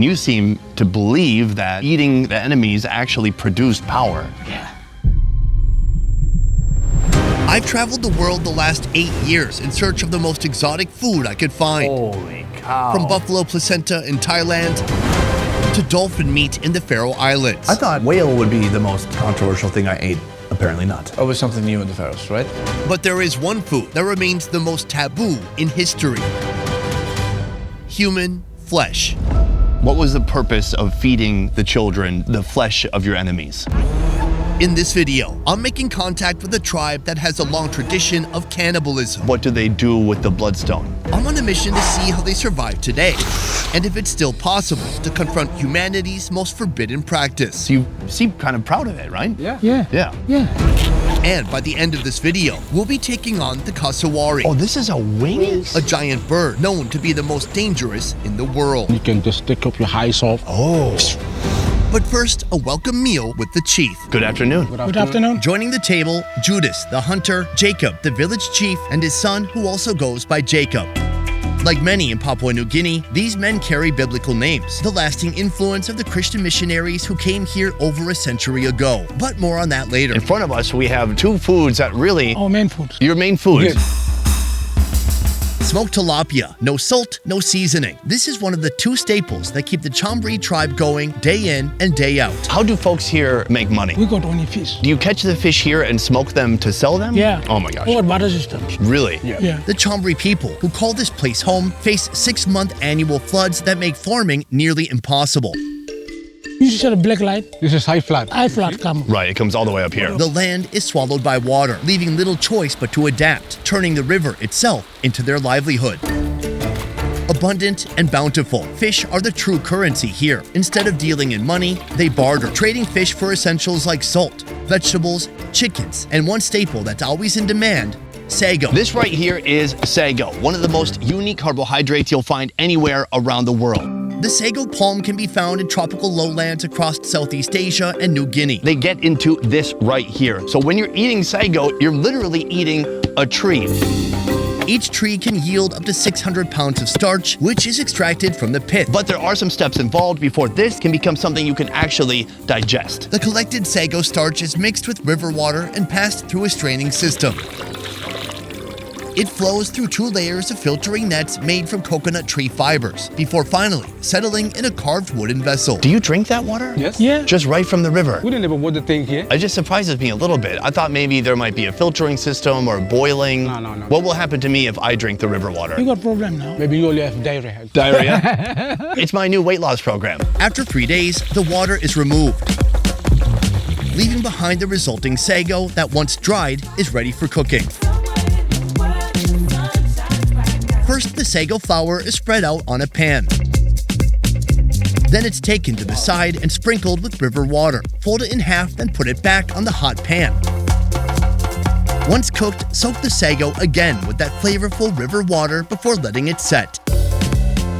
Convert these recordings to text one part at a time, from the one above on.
You seem to believe that eating the enemies actually produced power. Yeah. I've traveled the world the last 8 years in search of the most exotic food I could find. Holy cow. From buffalo placenta in Thailand to dolphin meat in the Faroe Islands. I thought whale would be the most controversial thing I ate. Apparently not. Always something new in the Faroes, right? But there is one food that remains the most taboo in history. Human flesh. What was the purpose of feeding the children the flesh of your enemies? In this video, I'm making contact with a tribe that has a long tradition of cannibalism. What do they do with the bloodstone? I'm on a mission to see how they survive today, and if it's still possible to confront humanity's most forbidden practice. You seem kind of proud of it, right? Yeah. Yeah. And by the end of this video, we'll be taking on the cassowary, Oh, this is a wing? a giant bird known to be the most dangerous in the world. You can just stick up your highs off. Oh. But first, a welcome meal with the chief. Good afternoon. Good afternoon. Joining the table, Judas, the hunter, Jacob, the village chief, and his son, who also goes by Jacob. Like many in Papua New Guinea, these men carry biblical names, the lasting influence of the Christian missionaries who came here over a century ago. But more on that later. In front of us, we have two foods that really... Our main food. Your main foods. Smoked tilapia, no salt, no seasoning. This is one of the two staples that keep the Chambri tribe going day in and day out. How do folks here make money? We got only fish. Do you catch the fish here and smoke them to sell them? Yeah. Oh my gosh. We got butter systems. Really? Yeah. The Chambri people, who call this place home, face 6-month annual floods that make farming nearly impossible. You see the black light? This is high flat. High flat come. Right, it comes all the way up here. The land is swallowed by water, leaving little choice but to adapt, turning the river itself into their livelihood. Abundant and bountiful, fish are the true currency here. Instead of dealing in money, they barter, trading fish for essentials like salt, vegetables, chickens, and one staple that's always in demand, sago. This right here is sago, one of the most unique carbohydrates you'll find anywhere around the world. The sago palm can be found in tropical lowlands across Southeast Asia and New Guinea. They get into this right here. So when you're eating sago, you're literally eating a tree. Each tree can yield up to 600 pounds of starch, which is extracted from the pith. But there are some steps involved before this can become something you can actually digest. The collected sago starch is mixed with river water and passed through a straining system. It flows through 2 layers of filtering nets made from coconut tree fibers, before finally settling in a carved wooden vessel. Do you drink that water? Yes? Yeah. Just right from the river? We didn't even want the thing here. It just surprises me a little bit. I thought maybe there might be a filtering system or boiling. No. What will happen to me if I drink the river water? We got problem now. Maybe you only have diarrhea. Diarrhea? It's my new weight loss program. After 3 days, the water is removed, leaving behind the resulting sago that once dried is ready for cooking. First, the sago flour is spread out on a pan. Then it's taken to the side and sprinkled with river water. Fold it in half, then put it back on the hot pan. Once cooked, soak the sago again with that flavorful river water before letting it set.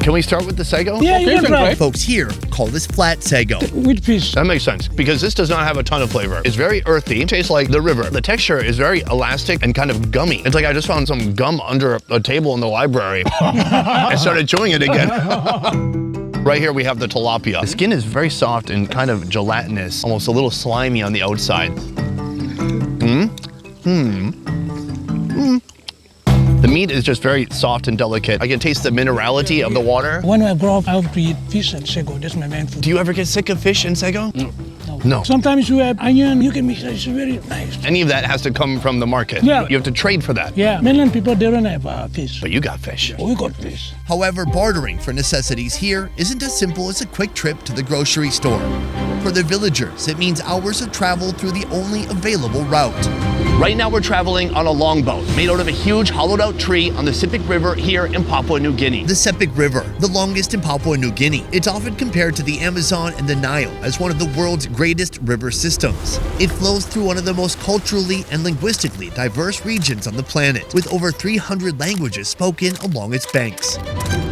Can we start with the sago? Yeah, you can try. Folks here call this flat sago. With fish. That makes sense, because this does not have a ton of flavor. It's very earthy, tastes like the river. The texture is very elastic and kind of gummy. It's like I just found some gum under a table in the library. I started chewing it again. Right here we have the tilapia. The skin is very soft and kind of gelatinous, almost a little slimy on the outside. The meat is just very soft and delicate. I can taste the minerality of the water. When I grow up, I have to eat fish and sago. That's my main food. Do you ever get sick of fish and sago? No. Sometimes you have onion, you can mix it. It's very nice. Any of that has to come from the market. Yeah. You have to trade for that. Yeah, mainland people, they don't have fish. But you got fish. We got fish. However, bartering for necessities here isn't as simple as a quick trip to the grocery store. For the villagers, it means hours of travel through the only available route. Right now we're traveling on a longboat made out of a huge hollowed out tree on the Sepik River here in Papua New Guinea. The Sepik River, the longest in Papua New Guinea. It's often compared to the Amazon and the Nile as one of the world's greatest river systems. It flows through one of the most culturally and linguistically diverse regions on the planet, with over 300 languages spoken along its banks.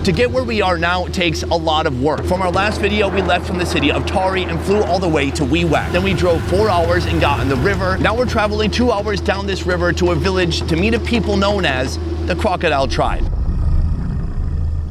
To get where we are now takes a lot of work. From our last video, we left from the city of Tari and flew all the way to Wewak. Then we drove 4 hours and got on the river. Now we're traveling 2 hours down this river to a village to meet a people known as the Crocodile tribe.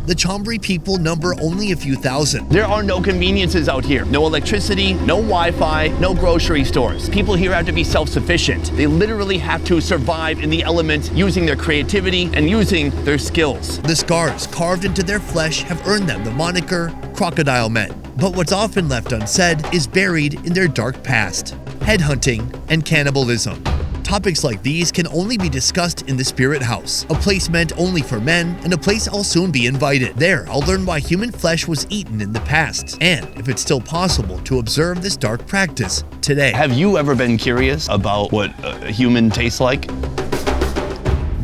the Chambri people number only a few thousand. There are no conveniences out here. No electricity, no Wi-Fi, no grocery stores. People here have to be self-sufficient. They literally have to survive in the elements using their creativity and using their skills. The scars carved into their flesh have earned them the moniker Crocodile Men. But what's often left unsaid is buried in their dark past: headhunting and cannibalism. Topics like these can only be discussed in the Spirit House, a place meant only for men and a place I'll soon be invited. There, I'll learn why human flesh was eaten in the past and if it's still possible to observe this dark practice today. Have you ever been curious about what a human tastes like?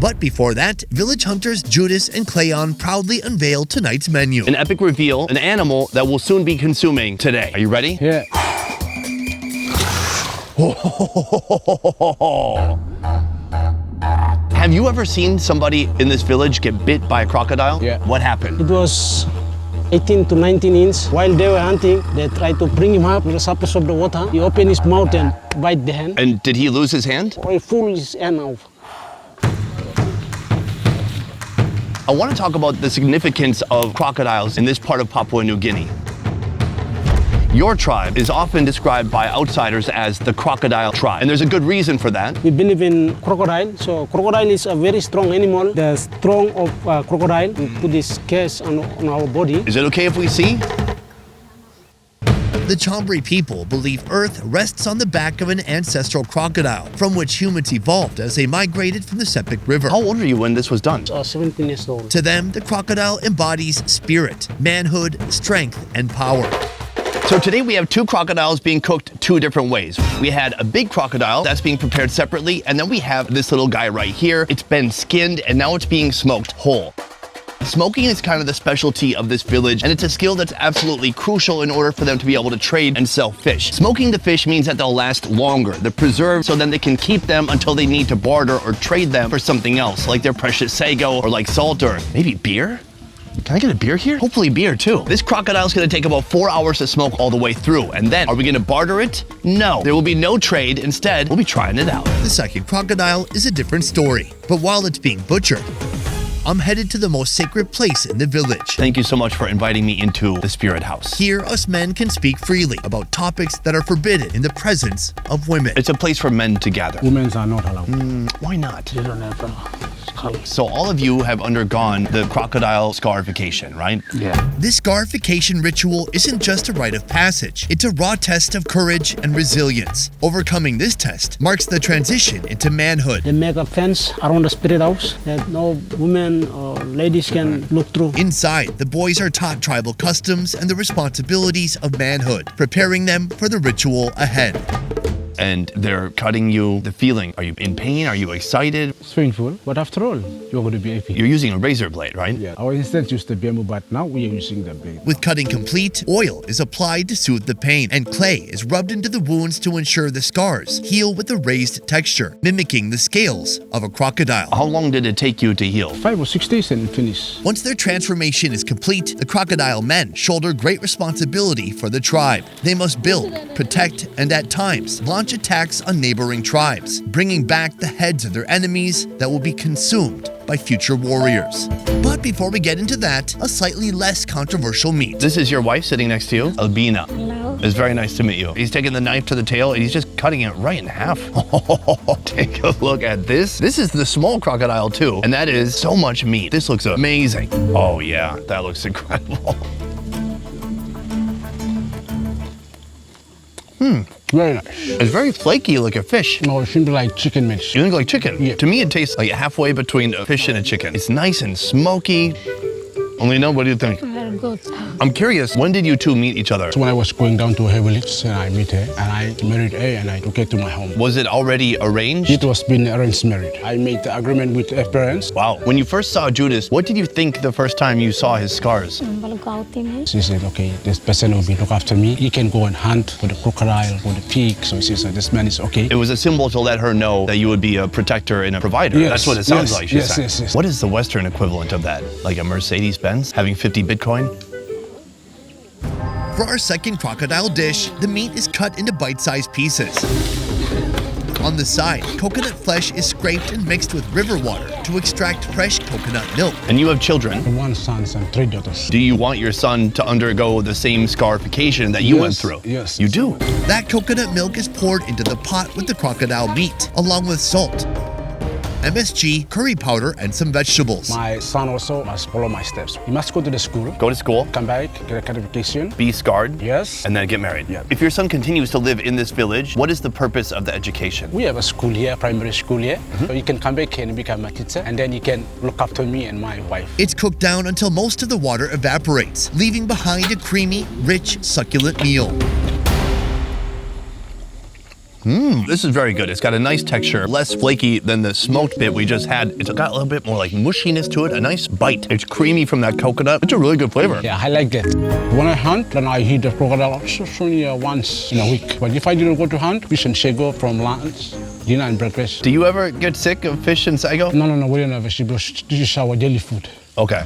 But before that, village hunters Judas and Cleon proudly unveil tonight's menu. An epic reveal, an animal that we'll soon be consuming today. Are you ready? Yeah. Have you ever seen somebody in this village get bit by a crocodile? Yeah. What happened? It was 18 to 19 inches. While they were hunting, they tried to bring him up with the surface of the water. He opened his mouth and bite the hand. And did he lose his hand? Or he pulled his hand off. I want to talk about the significance of crocodiles in this part of Papua New Guinea. Your tribe is often described by outsiders as the crocodile tribe, and there's a good reason for that. We believe in crocodile. So crocodile is a very strong animal. The strong of crocodile, we put this case on our body. Is it okay if we see? The Chambri people believe Earth rests on the back of an ancestral crocodile, from which humans evolved as they migrated from the Sepik River. How old were you when this was done? 17 years old. To them, the crocodile embodies spirit, manhood, strength, and power. So today we have two crocodiles being cooked two different ways. We had a big crocodile that's being prepared separately, and then we have this little guy right here. It's been skinned and now it's being smoked whole. Smoking is kind of the specialty of this village, and it's a skill that's absolutely crucial in order for them to be able to trade and sell fish. Smoking the fish means that they'll last longer. They're preserved so then they can keep them until they need to barter or trade them for something else, like their precious sago or like salt or maybe beer? Can I get a beer here? Hopefully beer too. This crocodile is gonna take about 4 hours to smoke all the way through. And then, are we gonna barter it? No. There will be no trade. Instead, we'll be trying it out. The second crocodile is a different story, but while it's being butchered, I'm headed to the most sacred place in the village. Thank you so much for inviting me into the Spirit House. Here, us men can speak freely about topics that are forbidden in the presence of women. It's a place for men to gather. Women are not allowed. Why not? They don't have skull. So all of you have undergone the crocodile scarification, right? Yeah. This scarification ritual isn't just a rite of passage. It's a raw test of courage and resilience. Overcoming this test marks the transition into manhood. They make a fence around the spirit house that no women or ladies can look through. Inside, the boys are taught tribal customs and the responsibilities of manhood, preparing them for the ritual ahead. And they're cutting you. The feeling, are you in pain? Are you excited? It's painful, but after all, you're going to be happy. You're using a razor blade, right? Yeah. Our ancestors used the bamboo, but now we are using the blade. With cutting complete, oil is applied to soothe the pain, and clay is rubbed into the wounds to ensure the scars heal with a raised texture, mimicking the scales of a crocodile. How long did it take you to heal? 5 or 6 days and finish. Once their transformation is complete, the crocodile men shoulder great responsibility for the tribe. They must build, protect, and at times launch attacks on neighboring tribes, bringing back the heads of their enemies that will be consumed by future warriors. But before we get into that, a slightly less controversial meat. This is your wife sitting next to you, Albina. Hello. It's very nice to meet you. He's taking the knife to the tail and he's just cutting it right in half. Take a look at this. This is the small crocodile too, and that is so much meat. This looks amazing. Oh yeah, that looks incredible. Very nice. It's very flaky like a fish. No, it shouldn't be like chicken meat. You think like chicken? Yeah. To me, it tastes like halfway between a fish and a chicken. It's nice and smoky. Alina, what do you think? Very good. I'm curious, when did you two meet each other? So when I was going down to her village, and I met her, and I married her, and I took her to my home. Was it already arranged? It was been arranged marriage. I made the agreement with her parents. Wow. When you first saw Judas, what did you think the first time you saw his scars? She said, okay, this person will be look after me. He can go and hunt for the crocodile, for the pig. So she said, this man is okay. It was a symbol to let her know that you would be a protector and a provider. Yes, That's what it sounds yes, like, she yes, said. yes, yes. What is the Western equivalent of that? Like a Mercedes-Benz having 50 Bitcoin? For our second crocodile dish, the meat is cut into bite-sized pieces. On the side, coconut flesh is scraped and mixed with river water to extract fresh coconut milk. And you have children. 1 son and 3 daughters. Do you want your son to undergo the same scarification that you went through? Yes. You do? That coconut milk is poured into the pot with the crocodile meat, along with salt, MSG, curry powder, and some vegetables. My son also must follow my steps. He must go to the school, Go to school, come back, get a qualification. be scarred, Yes. and then get married. Yeah. If your son continues to live in this village, what is the purpose of the education? We have a school here, primary school here. So you can come back here and become a teacher, and then you can look after me and my wife. It's cooked down until most of the water evaporates, leaving behind a creamy, rich, succulent meal. This is very good. It's got a nice texture, less flaky than the smoked bit we just had. It's got a little bit more like mushiness to it, a nice bite. It's creamy from that coconut. It's a really good flavor. Yeah, I like that. When I hunt, then I hit the crocodile only once in a week. But if I didn't go to hunt, fish and sago from lunch, dinner and breakfast. Do you ever get sick of fish and sago? No, we don't have vegetables. This is our daily food. Okay.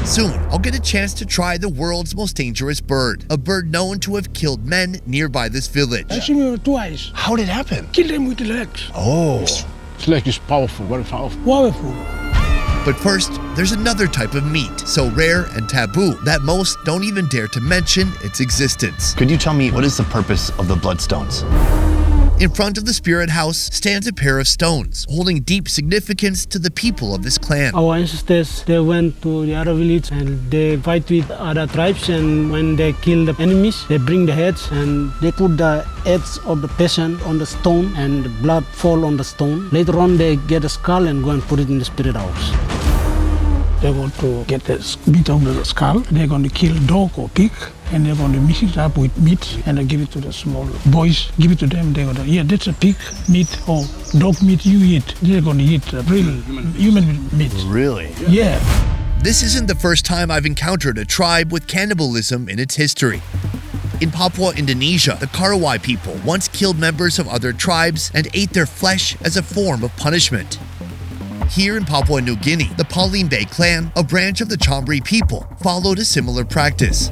Soon, I'll get a chance to try the world's most dangerous bird, a bird known to have killed men nearby this village. I see me with 2 eyes. How did it happen? Kill them with the legs. Oh. It's like it's powerful, very powerful. Powerful. But first, there's another type of meat, so rare and taboo that most don't even dare to mention its existence. Could you tell me what is the purpose of the bloodstones? In front of the spirit house stands a pair of stones, holding deep significance to the people of this clan. Our ancestors, they went to the other village and they fight with other tribes, and when they kill the enemies, they bring the heads and they put the heads of the patient on the stone and the blood fall on the stone. Later on, they get a skull and go and put it in the spirit house. They're going to get the bit of the skull. They're going to kill dog or pig, and they're going to mix it up with meat and they give it to the small boys. Give it to them. They're going to, yeah, that's a pig meat or dog meat you eat. They're going to eat real human meat. Really? Yeah. This isn't the first time I've encountered a tribe with cannibalism in its history. In Papua, Indonesia, the Cassowary people once killed members of other tribes and ate their flesh as a form of punishment. Here in Papua New Guinea, the PALIMBEI clan, a branch of the Chambri people, followed a similar practice.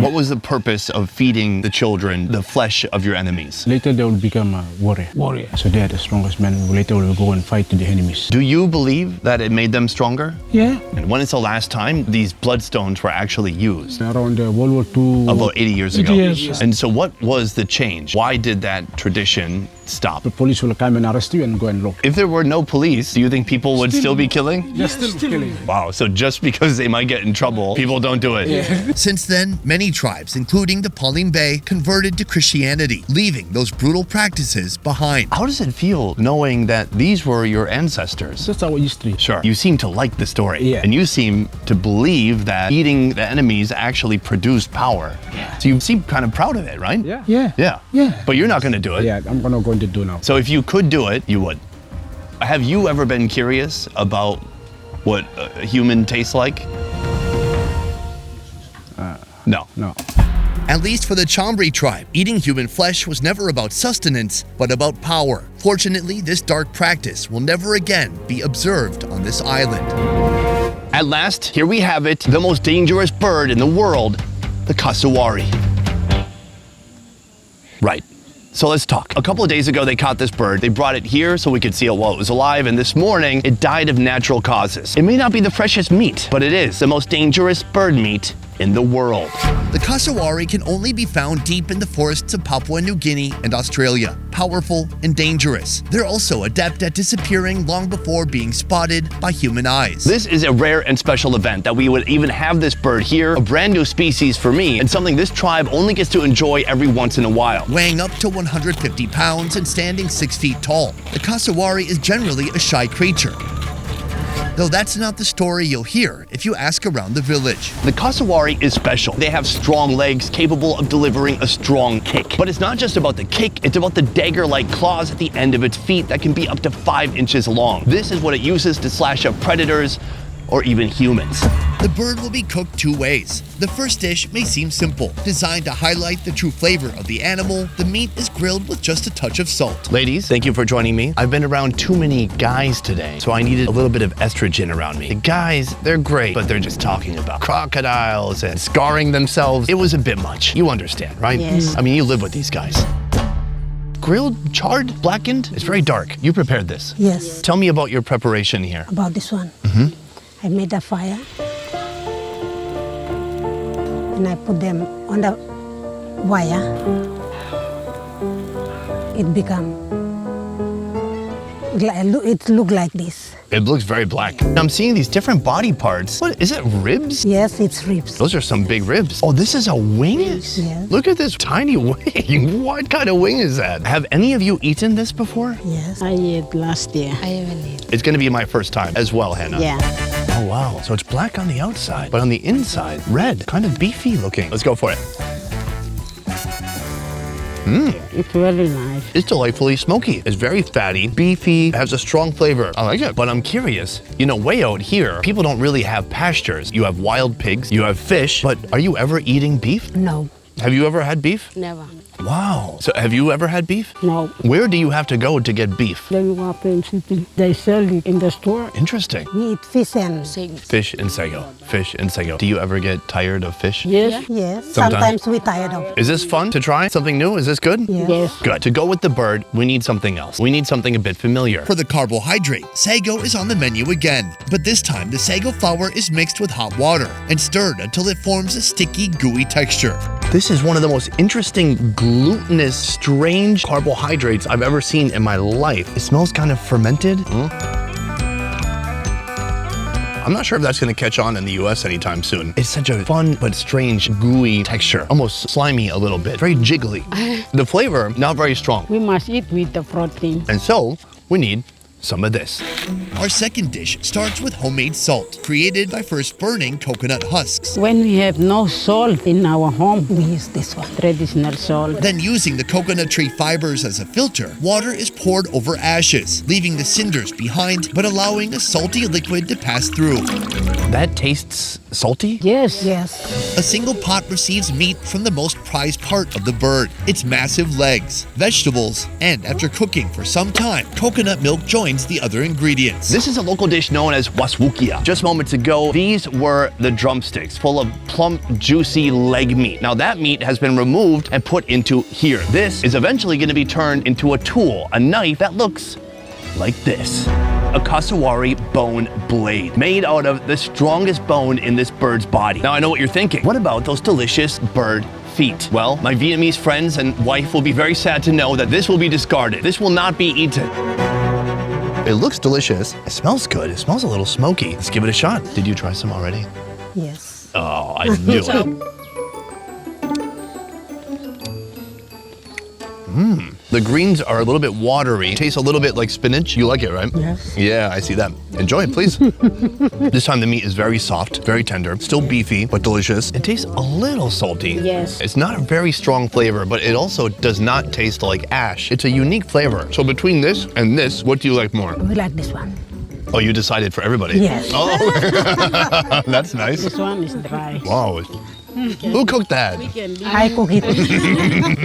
What was the purpose of feeding the children the flesh of your enemies? Later they will become a warrior. Warrior. So they are the strongest men who later will go and fight to the enemies. Do you believe that it made them stronger? Yeah. And when is the last time these bloodstones were actually used? Around World War II. About 80 years 80 ago. years. And so what was the change? Why did that tradition stop? The police will come and arrest you and go and look. If there were no police, do you think people would still be killing? They're still killing. Wow, so just because they might get in trouble, people don't do it. Since then, many tribes, including the PALIMBEI, converted to Christianity, leaving those brutal practices behind. How does it feel knowing that these were your ancestors? That's our history. Sure. You seem to like the story. Yeah. And you seem to believe that eating the enemies actually produced power. Yeah. So you seem kind of proud of it, right? Yeah. Yeah. Yeah. Yeah. But you're not going to do it. Yeah, I'm gonna go to do now. So if you could do it, you would. Have you ever been curious about what a human tastes like? No. No. At least for the Chambri tribe, eating human flesh was never about sustenance, but about power. Fortunately, this dark practice will never again be observed on this island. At last, here we have it, the most dangerous bird in the world, the cassowary. Right. So let's talk. A couple of days ago, they caught this bird. They brought it here so we could see it while it was alive, and this morning, it died of natural causes. It may not be the freshest meat, but it is the most dangerous bird meat in the world. The cassowary can only be found deep in the forests of Papua New Guinea and Australia, powerful and dangerous. They're also adept at disappearing long before being spotted by human eyes. This is a rare and special event that we would even have this bird here, a brand new species for me, and something this tribe only gets to enjoy every once in a while. Weighing up to 150 pounds and standing 6 feet tall, the cassowary is generally a shy creature. Though that's not the story you'll hear if you ask around the village. The cassowary is special. They have strong legs capable of delivering a strong kick. But it's not just about the kick, it's about the dagger-like claws at the end of its feet that can be up to 5 inches long. This is what it uses to slash up predators or even humans. The bird will be cooked 2 ways. The first dish may seem simple. Designed to highlight the true flavor of the animal, the meat is grilled with just a touch of salt. Ladies, thank you for joining me. I've been around too many guys today, so I needed a little bit of estrogen around me. The guys, they're great, but they're just talking about crocodiles and scarring themselves. It was a bit much. You understand, right? Yes. I mean, you live with these guys. grilled, charred, blackened? It's very dark. You prepared this. Yes, Tell me about your preparation here. about this one. I made a fire and I put them on the wire. It become, it look like this. It looks very black. I'm seeing these different body parts. What, is it ribs? Yes, it's ribs. Those are some big ribs. Oh, this is a wing? Yes. Look at this tiny wing. What kind of wing is that? Have any of you eaten this before? Yes. I ate last year. I haven't eaten. It's gonna be my first time as well, Hannah. Yeah. Oh, wow. So it's black on the outside, but on the inside, red, kind of beefy looking. Let's go for it. It's very nice. It's delightfully smoky. It's very fatty, beefy, has a strong flavor. I like it. But I'm curious, you know, way out here, people don't really have pastures. You have wild pigs, you have fish, but are you ever eating beef? No. Have you ever had beef? Never. Wow. So have you ever had beef? No. Where do you have to go to get beef? Then you up in city. They sell it in the store. Interesting. We eat fish and Fish and sago. Fish and sago. Do you ever get tired of fish? Yes. yes. Sometimes. Sometimes we tired of. Is this fun to try? Something new? Is this good? Yes. Yes. Good. To go with the bird, we need something else. We need something a bit familiar. For the carbohydrate, sago is on the menu again. But this time, the sago flour is mixed with hot water and stirred until it forms a sticky, gooey texture. This is one of the most interesting, glutinous, strange carbohydrates I've ever seen in my life. It smells kind of fermented. I'm not sure if that's gonna catch on in the US anytime soon. It's such a fun but strange, gooey texture, almost slimy a little bit, very jiggly. The flavor, not very strong. We must eat with the protein. And so, we need some of this. Our second dish starts with homemade salt, created by first burning coconut husks. When we have no salt in our home, We use this one. traditional salt. Then using the coconut tree fibers as a filter, water is poured over ashes, leaving the cinders behind, but allowing a salty liquid to pass through. That tastes salty? Yes. Yes. A single pot receives meat from the most prized part of the bird, its massive legs, vegetables, and after cooking for some time, coconut milk joins the other ingredients. This is a local dish known as waswukia. Just moments ago, these were the drumsticks full of plump, juicy leg meat. Now that meat has been removed and put into here. This is eventually going to be turned into a tool, a knife that looks like this. A cassowary bone blade made out of the strongest bone in this bird's body. Now I know what you're thinking. What about those delicious bird feet? Well, my Vietnamese friends and wife will be very sad to know that this will be discarded. This will not be eaten. It looks delicious. It smells good. It smells a little smoky. Let's give it a shot. Did you try some already? Yes. Oh, I knew it. The greens are a little bit watery. Tastes a little bit like spinach. You like it, right? Yes. Yeah, I see that. Enjoy it, please. This time the meat is very soft, very tender, still beefy, but delicious. It tastes a little salty. Yes. It's not a very strong flavor, but it also does not taste like ash. It's a unique flavor. So between this and this, what do you like more? We like this one. Oh, you decided for everybody? Yes. Oh, that's nice. This one is dry. Wow. Who cooked that? I cook it.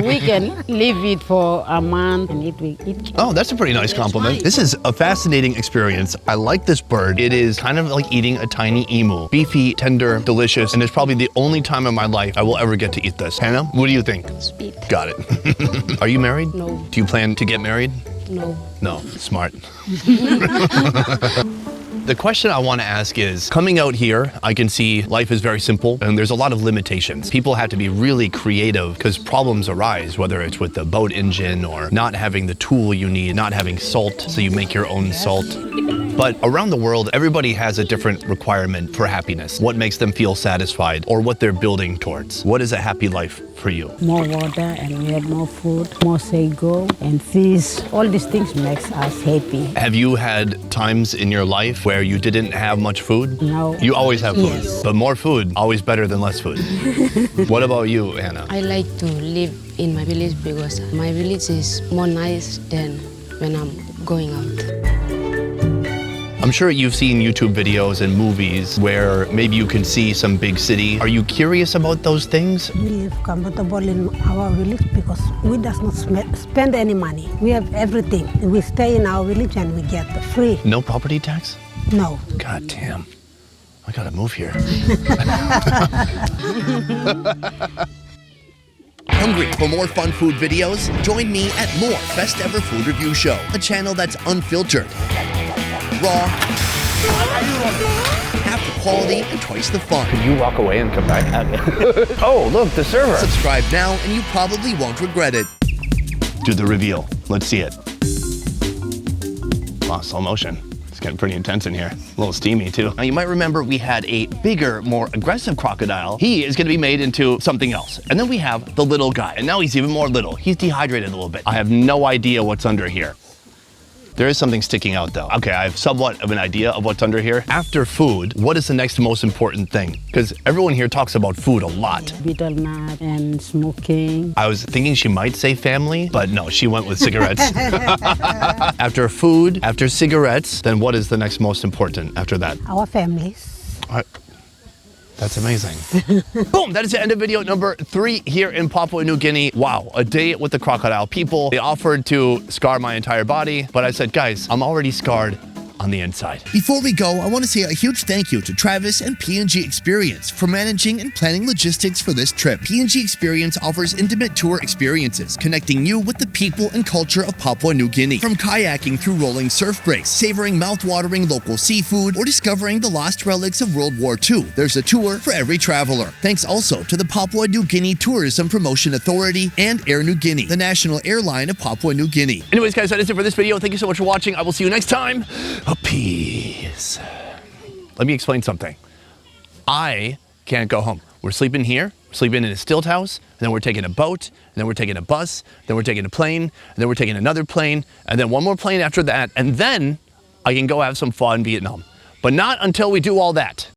We can leave it for a month and it will eat. Oh, that's a pretty nice compliment. This is a fascinating experience. I like this bird. It is kind of like eating a tiny emu. Beefy, tender, delicious, and it's probably the only time in my life I will ever get to eat this. Hannah, what do you think? Sweet. Got it. Are you married? No. Do you plan to get married? No. No, smart. The question I want to ask is, coming out here, I can see life is very simple and there's a lot of limitations. People have to be really creative because problems arise, whether it's with the boat engine or not having the tool you need, not having salt, so you make your own salt. But around the world, everybody has a different requirement for happiness, what makes them feel satisfied or what they're building towards. What is a happy life for you? More water and we have more food, more sago and fish. All these things makes us happy. Have you had times in your life where you didn't have much food? No. You always have food, Yes. but more food, always better than less food. What about you, Hannah? I like to live in my village because my village is more nice than when I'm going out. I'm sure you've seen YouTube videos and movies where maybe you can see some big city. Are you curious about those things? We live comfortable in our village because we does not spend any money. We have everything. We stay in our village and we get free. No property tax? No. God damn. I gotta move here. Hungry for more fun food videos? Join me at more Best Ever Food Review Show, a channel that's unfiltered, raw, half the quality, and twice the fun. Could you walk away and come back? Oh, look, the server. Subscribe now and you probably won't regret it. Do the reveal. Let's see it. Wow, slow motion. It's getting pretty intense in here. A little steamy too. Now you might remember we had a bigger, more aggressive crocodile. He is gonna be made into something else. And then we have the little guy, and now he's even more little. He's dehydrated a little bit. I have no idea what's under here. There is something sticking out though. Okay, I have somewhat of an idea of what's under here. After food, what is the next most important thing? Because everyone here talks about food a lot. Betel nut and smoking. I was thinking she might say family, but no, she went with cigarettes. After food, after cigarettes, then what is the next most important after that? Our families. That's amazing. Boom, that is the end of video number 3 here in Papua New Guinea. Wow, a day with the crocodile people. They offered to scar my entire body, but I said, guys, I'm already scarred on the inside. Before we go, I want to say a huge thank you to Travis and P&G Experience for managing and planning logistics for this trip. P&G Experience offers intimate tour experiences, connecting you with the people and culture of Papua New Guinea. From kayaking through rolling surf breaks, savoring mouth-watering local seafood, or discovering the lost relics of World War II, there's a tour for every traveler. Thanks also to the Papua New Guinea Tourism Promotion Authority and Air New Guinea, the national airline of Papua New Guinea. Anyways, guys, that is it for this video. Thank you so much for watching. I will see you next time. Peace. Let me explain something. I can't go home. We're sleeping here, we're sleeping in a stilt house, and then we're taking a boat, and then we're taking a bus, then we're taking a plane, and then we're taking another plane, and then one more plane after that, and then I can go have some fun in Vietnam. But not until we do all that.